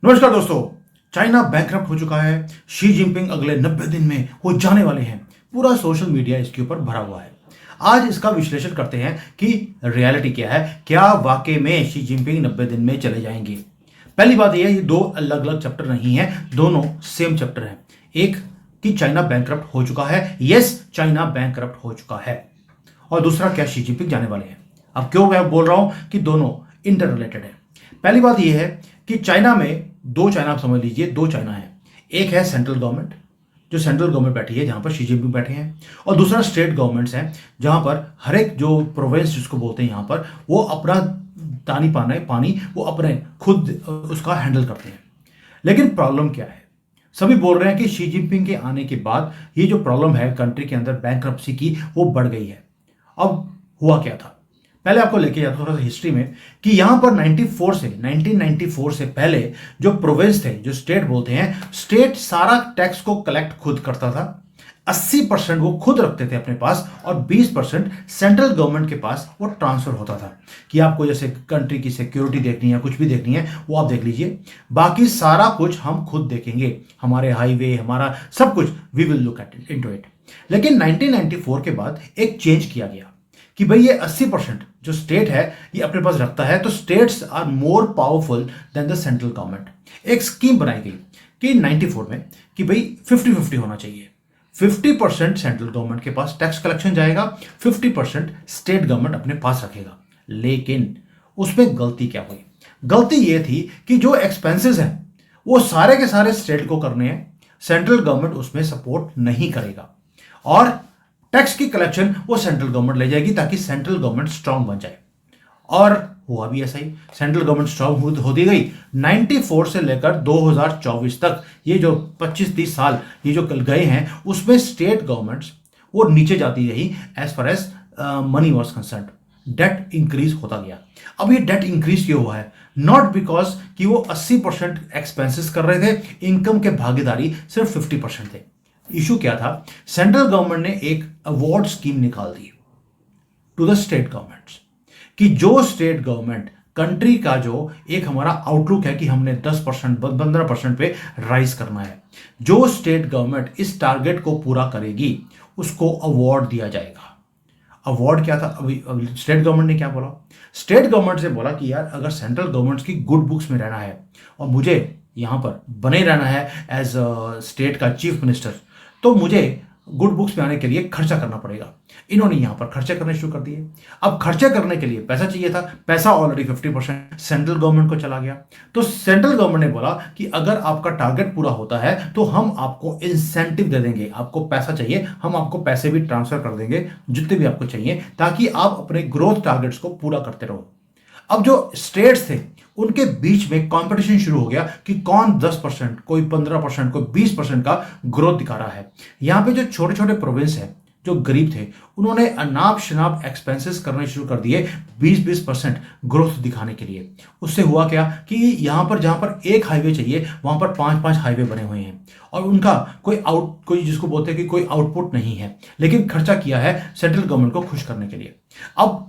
नमस्कार दोस्तों। China bankrupt हो चुका है। शी जिनपिंग अगले 90 दिन में हो जाने वाले हैं। पूरा सोशल मीडिया इसके ऊपर भरा हुआ है। आज इसका विश्लेषण करते हैं कि रियलिटी क्या है, क्या वाकई में शी जिनपिंग 90 दिन में चले जाएंगे। पहली बात यह है, ये दो अलग अलग चैप्टर नहीं है, दोनों सेम चैप्टर हैं। एक कि चाइना बैंकरप्ट हो चुका है, यस चाइना बैंकरप्ट हो चुका है, और दूसरा क्या शी जिनपिंग जाने वाले हैं। अब क्यों मैं बोल रहा हूं कि दोनों इंटर रिलेटेड है। पहली बात यह है कि चाइना में दो चाइना, आप समझ लीजिए दो चाइना है। एक है सेंट्रल गवर्नमेंट, जो सेंट्रल गवर्नमेंट बैठी है जहां पर शी जिनपिंग बैठे हैं, और दूसरा स्टेट गवर्नमेंट्स हैं जहां पर हर एक जो प्रोविंस जिसको बोलते हैं यहां पर वो अपना तानी पानी पानी वो अपने खुद उसका हैंडल करते हैं। लेकिन प्रॉब्लम क्या है, सभी बोल रहे हैं कि शी जिनपिंग के आने के बाद ये जो प्रॉब्लम है कंट्री के अंदर बैंकरप्सी की वो बढ़ गई है। अब हुआ क्या था, पहले आपको लेके जाता थोड़ा सा हिस्ट्री में कि यहां पर 1994 से पहले जो प्रोविंस थे, जो स्टेट बोलते हैं, स्टेट सारा टैक्स को कलेक्ट खुद करता था। 80% वो खुद रखते थे अपने पास और 20% सेंट्रल गवर्नमेंट के पास वो ट्रांसफर होता था कि आपको जैसे कंट्री की सिक्योरिटी देखनी है, कुछ भी देखनी है वो आप देख लीजिए, बाकी सारा कुछ हम खुद देखेंगे, हमारे हाईवे, हमारा सब कुछ we will look at into it. लेकिन 1994 के बाद एक चेंज किया गया कि भाई ये 80% जो स्टेट है ये अपने पास रखता है, तो states are more powerful than the central government. एक स्कीम बनाई गई कि 94 में कि भाई 50-50 होना चाहिए। 50% सेंट्रल गवर्नमेंट के पास टैक्स कलेक्शन जाएगा, 50% स्टेट गवर्नमेंट अपने पास रखेगा। लेकिन उसमें गलती क्या हुई, गलती ये थी कि जो एक्सपेंसेस हैं वो सारे के सारे स्टेट को करने हैं, सेंट्रल गवर्नमेंट उसमें सपोर्ट नहीं करेगा, और टैक्स की कलेक्शन वो सेंट्रल गवर्नमेंट ले जाएगी ताकि सेंट्रल गवर्नमेंट स्ट्रांग बन जाए। और हुआ भी ऐसा ही, सेंट्रल गवर्नमेंट स्ट्रांग होती गई। 94 से लेकर 2024 तक ये जो 25-30 साल ये जो कल गए हैं उसमें स्टेट गवर्नमेंट्स वो नीचे जाती रही as far as money was concerned. Debt increase होता गया। अब ये डेट इंक्रीज क्यों हुआ है, नॉट बिकॉज कि वो 80% एक्सपेंसेस कर रहे थे, इनकम के भागीदारी सिर्फ 50% थे। इशू क्या था, सेंट्रल गवर्नमेंट ने एक अवार्ड स्कीम निकाल दी टू द स्टेट गवर्नमेंट्स कि जो स्टेट गवर्नमेंट कंट्री का जो एक हमारा आउटलुक है कि हमने 10% 15% पे राइज करना है, जो स्टेट गवर्नमेंट इस टारगेट को पूरा करेगी उसको अवार्ड दिया जाएगा। अवार्ड क्या था, अभी स्टेट गवर्नमेंट ने क्या बोला, स्टेट गवर्नमेंट से बोला कि यार अगर सेंट्रल गवर्नमेंट की गुड बुक्स में रहना है और मुझे यहां पर बने रहना है एज स्टेट का चीफ मिनिस्टर, तो मुझे गुड बुक्स में आने के लिए खर्चा करना पड़ेगा। इन्होंने यहां पर खर्चे करने शुरू कर दिए। अब खर्चे करने के लिए पैसा चाहिए था, पैसा ऑलरेडी 50% सेंट्रल गवर्नमेंट को चला गया। तो सेंट्रल गवर्नमेंट ने बोला कि अगर आपका टारगेट पूरा होता है तो हम आपको इंसेंटिव दे देंगे, आपको पैसा चाहिए हम आपको पैसे भी ट्रांसफर कर देंगे जितने भी आपको चाहिए, ताकि आप अपने ग्रोथ टारगेट्स को पूरा करते रहो। अब जो स्टेट्स थे उनके बीच में कंपटीशन शुरू हो गया कि कौन 10%, कोई 15%, कोई 20% का ग्रोथ दिखा रहा है। यहां पे जो छोटे छोटे प्रोविंस है, जो गरीब थे, उन्होंने अनाप शनाप एक्सपेंसेस करने शुरू कर दिए 20-20% ग्रोथ दिखाने के लिए। उससे हुआ क्या कि यहां पर जहां पर एक हाईवे चाहिए वहां पर 5-5 हाईवे बने हुए हैं, और उनका कोई जिसको बोलते हैं कि कोई आउटपुट नहीं है, लेकिन खर्चा किया है सेंट्रल गवर्नमेंट को खुश करने के लिए। अब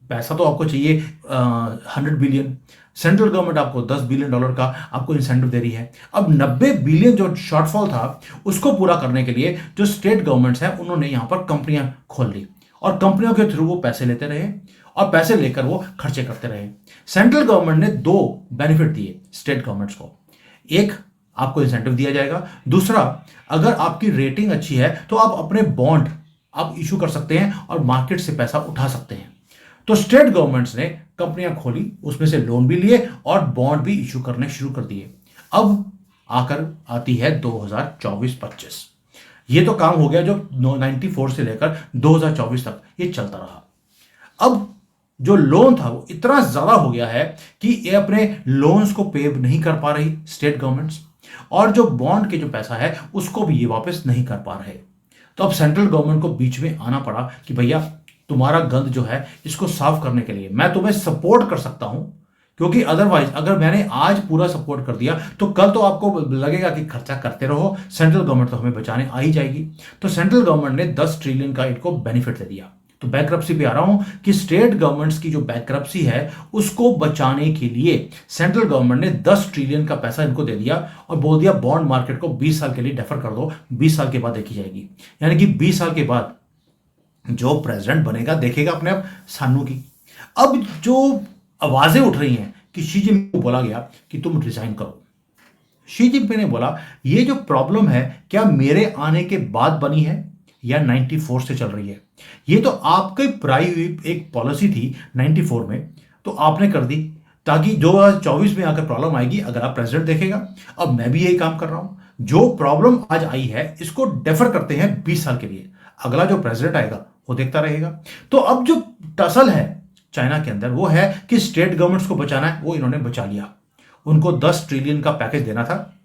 पैसा तो आपको चाहिए 100 बिलियन, सेंट्रल गवर्नमेंट आपको $10 बिलियन का आपको इंसेंटिव दे रही है। अब 90 बिलियन जो शॉर्टफॉल था उसको पूरा करने के लिए जो स्टेट गवर्नमेंट्स हैं उन्होंने यहां पर कंपनियां खोल ली, और कंपनियों के थ्रू वो पैसे लेते रहे और पैसे लेकर वो खर्चे करते रहे। सेंट्रल गवर्नमेंट ने दो बेनिफिट दिए स्टेट गवर्नमेंट्स को, एक आपको इंसेंटिव दिया जाएगा, दूसरा अगर आपकी रेटिंग अच्छी है तो आप अपने बॉन्ड आप इशू कर सकते हैं और मार्केट से पैसा उठा सकते हैं। तो स्टेट गवर्नमेंट्स ने कंपनियां खोली, उसमें से लोन भी लिए और बॉन्ड भी इशू करने शुरू कर दिए। अब आकर आती है 2024-25, ये तो काम हो गया जो 94 से लेकर 2024 तक ये चलता रहा। अब जो लोन था वो इतना ज्यादा हो गया है कि ये अपने लोन्स को पे नहीं कर पा रही स्टेट गवर्नमेंट्स, और जो बॉन्ड के जो पैसा है उसको भी ये वापस नहीं कर पा रहे। तो अब सेंट्रल गवर्नमेंट को बीच में आना पड़ा कि भैया तुम्हारा गंद जो है इसको साफ करने के लिए मैं तुम्हें सपोर्ट कर सकता हूं, क्योंकि अदरवाइज अगर मैंने आज पूरा सपोर्ट कर दिया तो कल तो आपको लगेगा कि खर्चा करते रहो, सेंट्रल गवर्नमेंट तो हमें बचाने आ ही जाएगी। तो सेंट्रल गवर्नमेंट ने 10 ट्रिलियन का इनको बेनिफिट दे दिया। तो बैंक्रप्सी पे आ रहा हूं कि स्टेट गवर्नमेंट्स की जो बैंक्रप्सी है उसको बचाने के लिए सेंट्रल गवर्नमेंट ने 10 ट्रिलियन का पैसा इनको दे दिया और बोल दिया बॉन्ड मार्केट को 20 साल के लिए डेफर कर दो, 20 साल के बाद देखी जाएगी। यानी कि 20 साल के बाद जो प्रेसिडेंट बनेगा देखेगा अपने आप सानू की। अब जो आवाजें उठ रही हैं कि शी जिनपिंग को बोला गया कि तुम रिजाइन करो। शी जिनपिंग ने बोला ये जो प्रॉब्लम है क्या मेरे आने के बाद बनी है या 94 से चल रही है? ये तो आपकी प्राई हुई एक पॉलिसी थी 94 में, तो आपने कर दी ताकि 2024 में आकर प्रॉब्लम आएगी अगला प्रेसिडेंट देखेगा। अब मैं भी यही काम कर रहा हूं, जो प्रॉब्लम आज आई है इसको डेफर करते हैं 20 साल के लिए, अगला जो प्रेसिडेंट आएगा वो देखता रहेगा। तो अब जो टसल है चाइना के अंदर वो है कि स्टेट गवर्नमेंट्स को बचाना है, वो इन्होंने बचा लिया। उनको 10 ट्रिलियन का पैकेज देना था,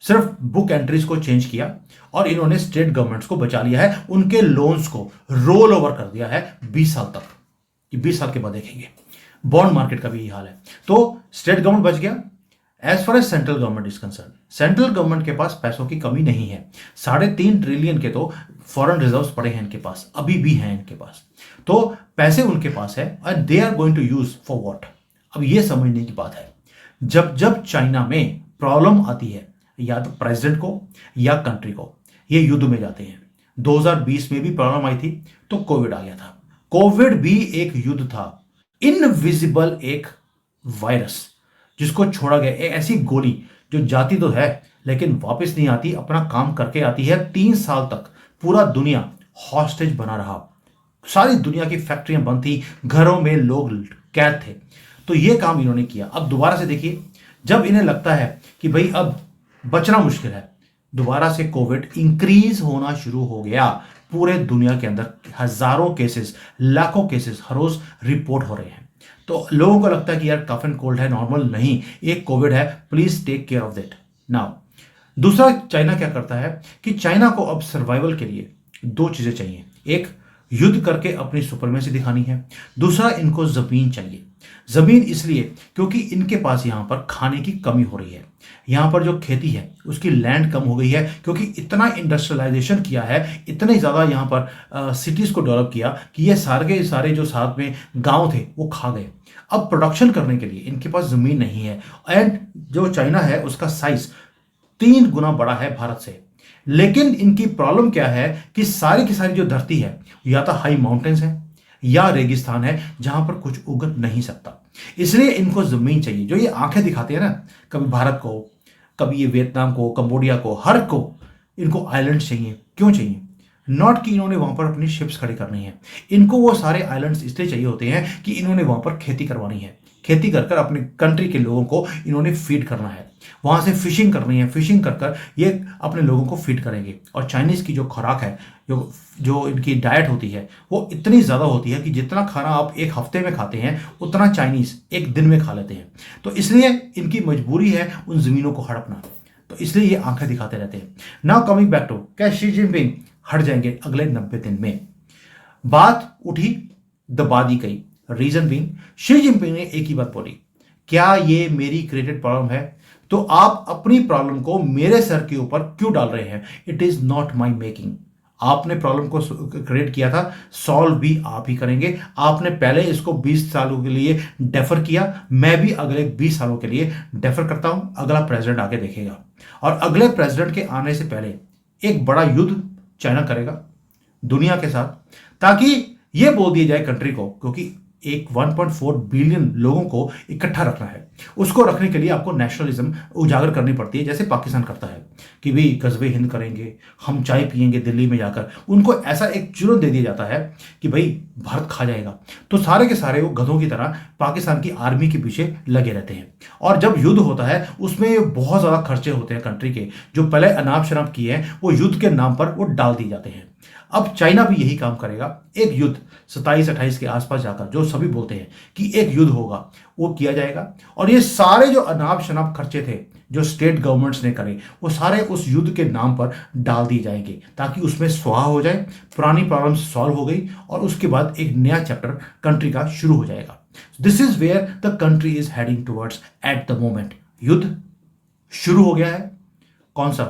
सिर्फ बुक एंट्रीज को चेंज किया और इन्होंने स्टेट गवर्नमेंट्स को बचा लिया है, उनके लोन्स को रोल ओवर कर दिया है 20 साल तक, कि 20 साल के बाद देखेंगे। बॉन्ड मार्केट का भी यही हाल है। तो स्टेट गवर्नमेंट बच गया। As far as central government is concerned, central government के पास पैसों की कमी नहीं है। 3.5 ट्रिलियन के तो फॉरेन रिजर्व्स पड़े हैं इनके पास, अभी भी हैं इनके पास, तो पैसे उनके पास है and they are going to use for what. अब ये समझने की बात है, जब जब चाइना में प्रॉब्लम आती है या तो प्रेसिडेंट को या कंट्री को, ये युद्ध में जाते हैं। 2020 में भी प्रॉब्लम आई थी तो कोविड आ गया था। कोविड भी एक युद्ध था, इनविजिबल एक वायरस जिसको छोड़ा गया, एक ऐसी गोली जो जाती तो है लेकिन वापस नहीं आती, अपना काम करके आती है। 3 साल तक पूरा दुनिया हॉस्टेज बना रहा, सारी दुनिया की फैक्ट्रियां बंद थी, घरों में लोग कैद थे। तो ये काम इन्होंने किया। अब दोबारा से देखिए, जब इन्हें लगता है कि भाई अब बचना मुश्किल है, दोबारा से कोविड इंक्रीज होना शुरू हो गया। पूरे दुनिया के अंदर हजारों केसेस, लाखों केसेस हर रोज रिपोर्ट हो रहे हैं। तो लोगों को लगता है कि यार कफ एंड कोल्ड है, नॉर्मल नहीं, एक कोविड है, please take care of that now. दूसरा, चाइना क्या करता है कि चाइना को अब सर्वाइवल के लिए 2 चीजें चाहिए। एक, युद्ध करके अपनी सुपरमेसी दिखानी है। दूसरा, इनको जमीन चाहिए। जमीन इसलिए क्योंकि इनके पास यहां पर खाने की कमी हो रही है। यहां पर जो खेती है उसकी लैंड कम हो गई है, क्योंकि इतना इंडस्ट्रियलाइजेशन किया है, इतने ज्यादा यहां पर सिटीज को डेवलप किया कि ये सारे जो साथ में गांव थे वो खा गए। अब प्रोडक्शन करने के लिए इनके पास जमीन नहीं है। एंड जो चाइना है उसका साइज 3 गुना बड़ा है भारत से। लेकिन इनकी प्रॉब्लम क्या है कि सारी की सारी जो धरती है या तो हाई माउंटेन्स है या रेगिस्तान है जहां पर कुछ उग नहीं सकता। इसलिए इनको जमीन चाहिए। जो ये आंखें दिखाते हैं ना, कभी भारत को, कभी ये वियतनाम को, कंबोडिया को, हर को इनको आइलैंड चाहिए। क्यों चाहिए? नॉट कि इन्होंने वहां पर अपनी शिप्स खड़ी करनी है, इनको वो सारे आइलैंड्स इसलिए चाहिए होते हैं कि इन्होंने वहां पर खेती करवानी है। खेती कर कर अपने कंट्री के लोगों को इन्होंने फीड करना है, वहां से फिशिंग करनी है, फिशिंग कर कर ये अपने लोगों को फीड करेंगे। और चाइनीज की जो खुराक है, जो इनकी डाइट होती है वो इतनी ज़्यादा होती है कि जितना खाना आप एक हफ्ते में खाते हैं उतना चाइनीज एक दिन में खा लेते हैं। तो इसलिए इनकी मजबूरी है उन ज़मीनों को हड़पना, तो इसलिए ये आंखें दिखाते रहते हैं। नाउ कमिंग बैक टू, क्या शी जिनपिंग हट जाएंगे अगले 90 दिन में? बात उठी, दबा दी गई। रीजन बीइंग, शी जिनपिंग ने एक ही बात बोली, क्या ये मेरी क्रिएटेड प्रॉब्लम है? तो आप अपनी प्रॉब्लम को मेरे सर के ऊपर क्यों डाल रहे हैं? It is not my making. आपने प्रॉब्लम को क्रिएट किया था, सॉल्व भी आप ही करेंगे। आपने पहले इसको 20 सालों के लिए डेफर किया, मैं भी अगले 20 सालों के लिए डेफर करता हूं। अगला प्रेसिडेंट आके देखेगा, और अगले प्रेसिडेंट के आने से पहले एक बड़ा युद्ध चाइना करेगा दुनिया के साथ, ताकि यह बोल दिया जाए कंट्री को, क्योंकि एक 1.4 बिलियन लोगों को इकट्ठा रखना है। उसको रखने के लिए आपको नेशनलिज्म उजागर करनी पड़ती है, जैसे पाकिस्तान करता है कि भी गजबे हिंद करेंगे, हम चाय पियेंगे दिल्ली में जाकर। उनको ऐसा एक जुर्म दे दिया जाता है कि भाई भारत खा जाएगा, तो सारे के सारे वो गधों की तरह पाकिस्तान की आर्मी के पीछे लगे रहते हैं। और जब युद्ध होता है उसमें बहुत ज़्यादा खर्चे होते हैं कंट्री के, जो पहले अनाप शनाप किए हैं वो युद्ध के नाम पर वो डाल दिए जाते हैं। अब चाइना भी यही काम करेगा, एक युद्ध 27-28 के आसपास जाकर, जो सभी बोलते हैं कि एक युद्ध होगा, वो किया जाएगा। और ये सारे जो अनाप शनाप खर्चे थे जो स्टेट गवर्नमेंट्स ने करे, वो सारे उस युद्ध के नाम पर डाल दिए जाएंगे, ताकि उसमें स्वाहा हो जाए, पुरानी प्रॉब्लम सॉल्व हो गई, और उसके बाद एक नया चैप्टर कंट्री का शुरू हो जाएगा। This is where the country is heading towards at the moment. युद्ध शुरू हो गया है, कौन सा?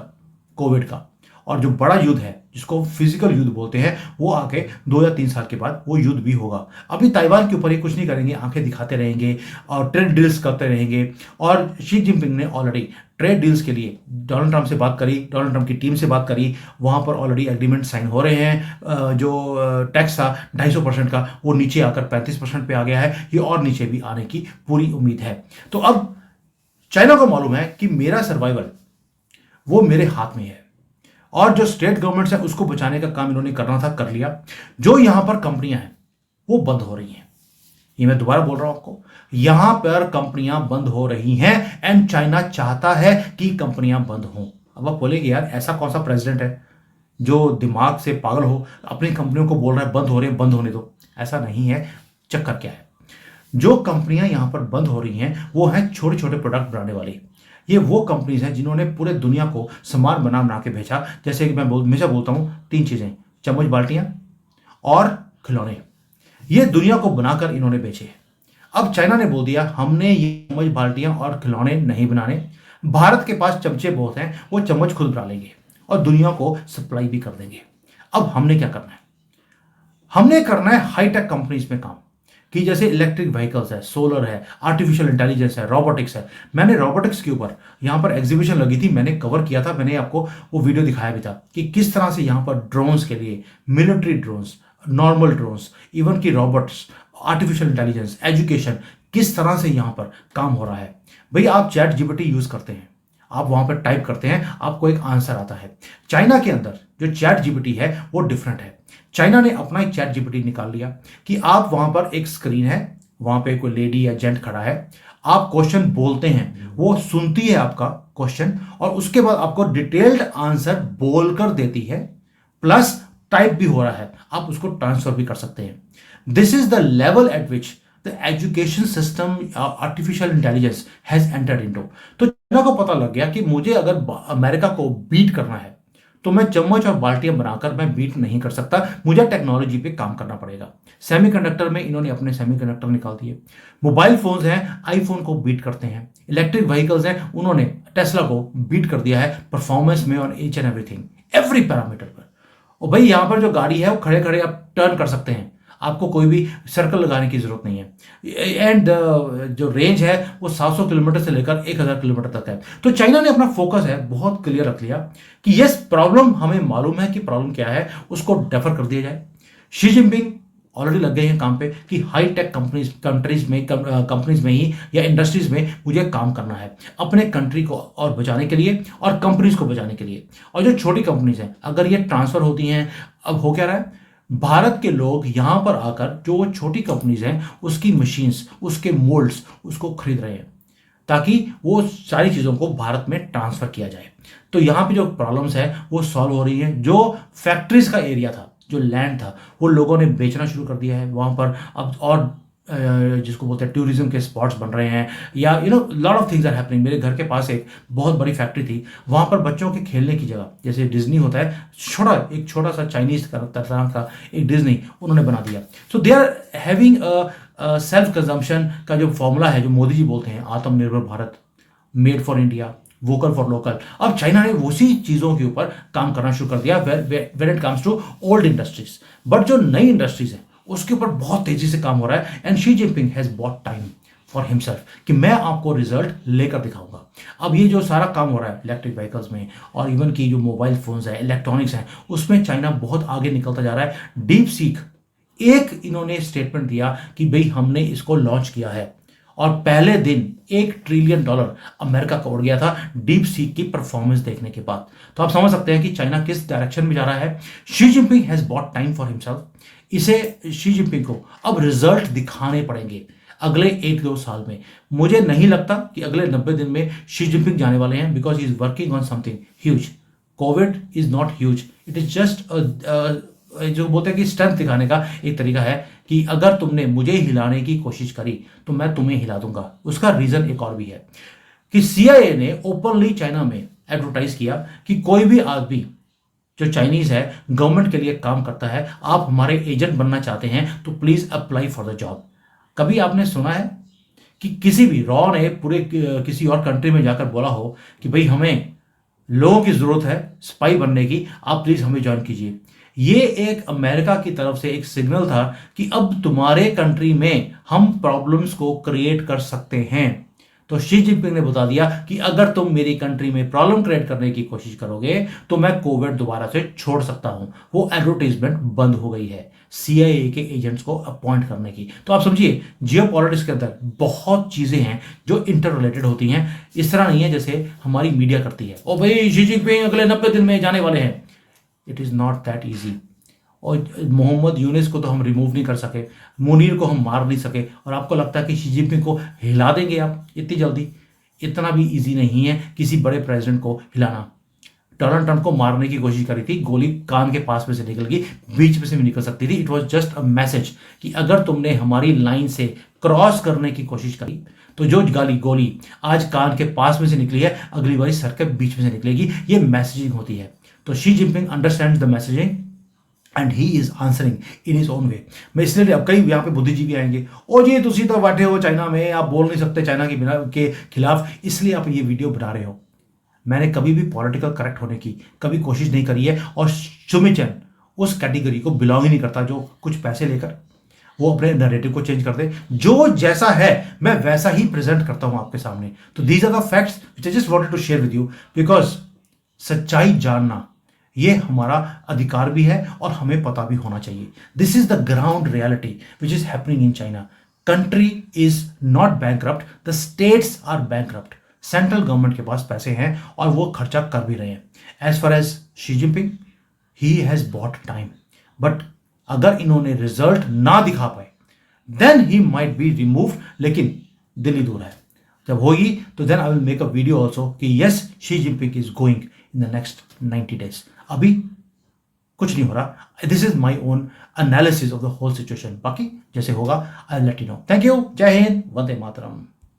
कोविड का। और जो बड़ा युद्ध है जिसको फिजिकल युद्ध बोलते हैं, वो आके 2 या 3 साल के बाद वो युद्ध भी होगा। अभी ताइवान के ऊपर ये कुछ नहीं करेंगे, आंखें दिखाते रहेंगे और ट्रेड डील्स करते रहेंगे। और शी जिनपिंग ने ऑलरेडी ट्रेड डील्स के लिए डोनाल्ड ट्रंप से बात करी, डोनाल्ड ट्रंप की टीम से बात करी, वहां पर ऑलरेडी एग्रीमेंट साइन हो रहे हैं। जो टैक्स था 250% का, वो नीचे आकर 35% पे आ गया है। ये और नीचे भी आने की पूरी उम्मीद है। तो अब चाइना को मालूम है कि मेरा सर्वाइवल वो मेरे हाथ में है, और जो स्टेट गवर्नमेंट्स है उसको बचाने का काम इन्होंने करना था, कर लिया। जो यहां पर कंपनियां हैं वो बंद हो रही हैं, ये मैं दोबारा बोल रहा हूं आपको, यहां पर कंपनियां बंद हो रही हैं एंड चाइना चाहता है कि कंपनियां बंद हों। अब आप बोलेंगे यार ऐसा कौन सा प्रेसिडेंट है जो दिमाग से पागल हो, अपनी कंपनियों को बोल रहा है बंद हो रहे हैं, बंद होने दो। ऐसा नहीं है। चक्कर क्या है, जो कंपनियां यहां पर बंद हो रही हैं वो हैं छोटे छोटे प्रोडक्ट बनाने वाली। ये वो कंपनीज हैं जिन्होंने पूरे दुनिया को सामान बना बना के भेजा। जैसे कि मैं हमेशा बोलता हूं 3 चीजें, चम्मच, बाल्टियां और खिलौने, ये दुनिया को बनाकर इन्होंने बेचे। अब चाइना ने बोल दिया हमने ये चम्मच, बाल्टियां और खिलौने नहीं बनाने, भारत के पास चमचे बहुत हैं, वो चम्मच खुद बना लेंगे और दुनिया को सप्लाई भी कर देंगे। अब हमने क्या करना है, हमने करना है हाईटेक कंपनीज में काम, कि जैसे इलेक्ट्रिक व्हीकल्स है, सोलर है, आर्टिफिशियल इंटेलिजेंस है, रोबोटिक्स है। मैंने रोबोटिक्स के ऊपर यहां पर एग्जीबिशन लगी थी, मैंने कवर किया था, मैंने आपको वो वीडियो दिखाया भी था कि किस तरह से यहां पर ड्रोन्स के लिए, military drones, normal drones, even की रोबोट्स, आर्टिफिशियल इंटेलिजेंस, एजुकेशन, किस तरह से यहां पर काम हो रहा है। भाई आप चैट जीपीटी यूज करते हैं, आप वहां पर टाइप करते हैं, आपको एक आंसर आता है। चाइना के अंदर जो चैट जीपीटी है वो डिफरेंट है। चाइना ने अपना एक चैट जीपीटी निकाल लिया कि आप वहां पर एक स्क्रीन है, वहां पे कोई लेडी या जेंट खड़ा है, आप क्वेश्चन बोलते हैं, वो सुनती है आपका क्वेश्चन और उसके बाद आपको डिटेल्ड आंसर बोलकर देती है, प्लस टाइप भी हो रहा है, आप उसको ट्रांसफर भी कर सकते हैं। This is the level eight which the education system artificial intelligence has entered into. तो चाइना को पता लग गया कि मुझे अगर अमेरिका को बीट करना है तो मैं चम्मच और बाल्टियां बनाकर मैं बीट नहीं कर सकता, मुझे टेक्नोलॉजी पे काम करना पड़ेगा। सेमीकंडक्टर में इन्होंने अपने सेमीकंडक्टर निकाल दिए, मोबाइल फोन्स हैं, आईफोन को बीट करते हैं, इलेक्ट्रिक व्हीकल्स हैं, उन्होंने टेस्ला को बीट कर दिया है परफॉर्मेंस में और each and everything, every parameter पर। और भाई यहां पर जो गाड़ी है वो खड़े खड़े आप टर्न कर सकते हैं, आपको कोई भी सर्कल लगाने की जरूरत नहीं है। एंड जो रेंज है वो 700 किलोमीटर से लेकर 1000 किलोमीटर तक है। तो चाइना ने अपना फोकस है बहुत क्लियर रख लिया कि यस प्रॉब्लम हमें मालूम है कि प्रॉब्लम क्या है, उसको डेफर कर दिया जाए। शी जिनपिंग ऑलरेडी लग गए हैं काम पे कि हाई टेक कंपनीज में ही या इंडस्ट्रीज में मुझे काम करना है अपने कंट्री को और बचाने के लिए और कंपनीज को बचाने के लिए। और जो छोटी कंपनीज हैं अगर ये ट्रांसफर होती हैं, अब हो क्या रहा है, भारत के लोग यहां पर आकर जो छोटी कंपनीज हैं उसकी मशीन्स, उसके मोल्ड्स, उसको खरीद रहे हैं ताकि वो सारी चीज़ों को भारत में ट्रांसफर किया जाए। तो यहाँ पे जो प्रॉब्लम्स है वो सॉल्व हो रही है। जो फैक्ट्रीज का एरिया था, जो लैंड था, वो लोगों ने बेचना शुरू कर दिया है वहाँ पर। अब और जिसको बोलते हैं टूरिज्म के स्पॉट्स बन रहे हैं, या lot of things are happening. मेरे घर के पास एक बहुत बड़ी फैक्ट्री थी, वहाँ पर बच्चों के खेलने की जगह, जैसे डिज्नी होता है, एक छोटा सा चाइनीज तरह का एक डिज्नी उन्होंने बना दिया। So they are having self consumption का जो फॉर्मूला है, जो मोदी जी बोलते हैं, आत्मनिर्भर Bharat, made for India, vocal for local. अब चाइना ने उसी चीजों के ऊपर काम करना शुरू कर दिया when it comes to old industries. But जो नई इंडस्ट्रीज है उसके ऊपर बहुत तेजी से काम हो रहा है and Xi Jinping has bought time for himself कि मैं आपको रिजल्ट लेकर दिखाऊंगा। अब ये जो सारा काम हो रहा है इलेक्ट्रिक व्हीकल्स में और इवन की जो मोबाइल फोन्स है, इलेक्ट्रॉनिक्स है, उसमें चाइना बहुत आगे निकलता जा रहा है। डीप सीक एक इन्होंने स्टेटमेंट दिया कि भाई हमने इसको लॉन्च किया है और पहले दिन $1 ट्रिलियन अमेरिका का उड़ गया था डीप सीक की परफॉर्मेंस देखने के बाद। तो आप समझ सकते हैं कि चाइना किस डायरेक्शन में जा रहा है। Xi Jinping has bought time for himself. इसे शी जिनपिंग को अब रिजल्ट दिखाने पड़ेंगे अगले 1-2 साल में। मुझे नहीं लगता कि अगले 90 दिन में शी जिनपिंग जाने वाले हैं, because he is working on something huge. Covid is not huge, it is just जो बोलते हैं कि स्ट्रेंथ दिखाने का एक तरीका है कि अगर तुमने मुझे हिलाने की कोशिश करी तो मैं तुम्हें हिला दूंगा। उसका रीजन एक और भी है कि CIA ने ओपनली चाइना में एडवर्टाइज किया कि कोई भी आदमी जो चाइनीज है, गवर्नमेंट के लिए काम करता है, आप हमारे एजेंट बनना चाहते हैं तो please apply for the job. कभी आपने सुना है कि किसी भी रॉ ने पूरे किसी और कंट्री में जाकर बोला हो कि भाई हमें लोगों की जरूरत है स्पाई बनने की, आप प्लीज हमें ज्वाइन कीजिए। ये एक अमेरिका की तरफ से एक सिग्नल था कि अब तुम्हारे कंट्री में हम प्रॉब्लम्स को क्रिएट कर सकते हैं। तो शी जिनपिंग ने बता दिया कि अगर तुम मेरी कंट्री में प्रॉब्लम क्रिएट करने की कोशिश करोगे तो मैं कोविड दोबारा से छोड़ सकता हूं। वो एडवर्टाइजमेंट बंद हो गई है CIA के एजेंट्स को अपॉइंट करने की। तो आप समझिए जियो पॉलिटिक्स के अंदर बहुत चीजें हैं जो इंटर रिलेटेड होती हैं। इस तरह नहीं है जैसे हमारी मीडिया करती है, ओ भाई शी जिनपिंग अगले 90 दिन में जाने वाले हैं। It is not that easy. और मोहम्मद यूनिस को तो हम रिमूव नहीं कर सके, मुनीर को हम मार नहीं सके, और आपको लगता है कि शी जिनपिंग को हिला देंगे आप इतनी जल्दी? इतना भी इजी नहीं है किसी बड़े प्रेसिडेंट को हिलाना। डोनाल्ड ट्रंप को मारने की कोशिश करी थी, गोली कान के पास में से निकल गई, बीच में से भी निकल सकती थी। It was just a message कि अगर तुमने हमारी लाइन से क्रॉस करने की कोशिश करी तो जो गोली आज कान के पास में से निकली है अगली बारी सर के बीच में से निकलेगी। ये मैसेजिंग होती है। तो Xi Jinping understand the messaging and he is answering in his own way. मैं इसलिए अब कई यहाँ पे बुद्धिजीवी आएंगे, ओ जी तुसी तो बैठे हो चाइना में, आप बोल नहीं सकते चाइना के बिना के खिलाफ, इसलिए आप ये वीडियो बना रहे हो। मैंने कभी भी पॉलिटिकल करेक्ट होने की कभी कोशिश नहीं करी है, और सुमिचन उस कैटेगरी को बिलोंग ही नहीं करता जो कुछ पैसे लेकर वो अपने नैरेटिव को चेंज कर दे। जो जैसा है मैं वैसा ही प्रेजेंट करता हूं आपके सामने। तो these are the facts which I just wanted to share with you, because सच्चाई जानना ये हमारा अधिकार भी है और हमें पता भी होना चाहिए। This is the ground reality which is happening in China. Country is not bankrupt, the states are bankrupt. Central government के पास पैसे हैं और वो खर्चा कर भी रहे हैं। As far as Xi Jinping, he has bought time, but अगर इन्होंने रिजल्ट ना दिखा पाए then he might be remove, लेकिन दिल्ली दूर है। जब होगी तो then I will make a video also कि yes Xi Jinping is going in the next 90 days। अभी कुछ नहीं हो रहा। This is my own analysis of the whole situation. बाकी जैसे होगा I let you know. Thank you. जय हिंद, वंदे मातरम।